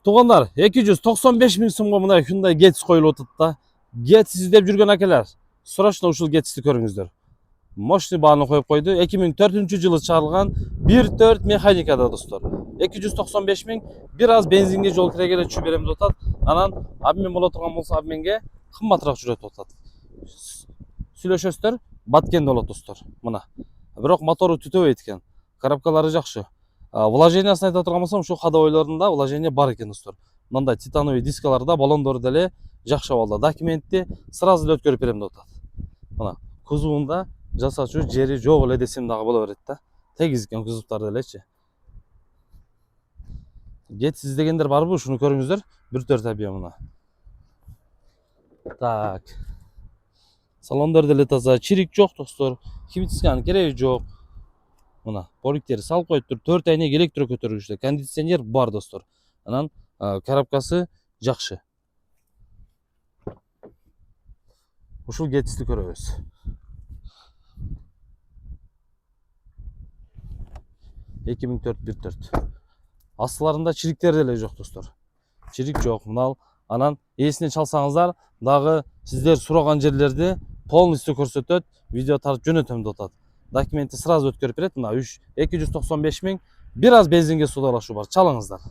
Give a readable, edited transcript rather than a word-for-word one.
Туғандар, 295 миң сомго мындай Hyundai Getz коюлуп атат да. Getz издеп жүргөн акелер, срочно ушул Getz'ти көрүңүздөр. Мощный бааны коюп койду. 2004-жылы чыгарылган 1.4 механикада достор. 295 миң, бир аз бензинге жол кирегеле түшүп берем деп атат. Анан обмен боло турган болсо обменге кымбатыраак жүрөт деп атат. Сүйлөшөсүздөр, Баткенде болот достор. Мына. Бирок мотору түтөбөйт экен. Коробкалары жакшы. Вложениясын айта турган болсом, ушу ходовойлорунда вложение бар экен достор. Мындай титановый дискаларда, баллондору деле жакшы абалда. Документти сразу эле өткөрүп берем деп атат. Мына кузовунда жасачу жери жок эле десем дагы боло берет да. Тегиз экен кузовтар делечи. Getz издегендер барбы? Ушуну көрүңүздөр. 1.4 объем мына. Так. Салондор деле таза, чирик жок достор. Химическанын кереги жок. Мына поликтери салып коюптур. 4 айнек электро көтөргүчтөр. Кондиционер бар достор. Анан коробкасы жакшы. Ушул Getz'ти көрөбүз. Эки миң төрт 1.4. Астыларында чириктер деле жок достор. Чирик жок. Мына анан эсине чалсаңыздар, дагы сиздер сураган жерлерди полностью көрсөтөт, видео тартып жөнөтөм деп атат. Документти сразу өткөрүп берет. Мына 295 миң, бир аз бензинге суудалашуу бар. Чалыңыздар.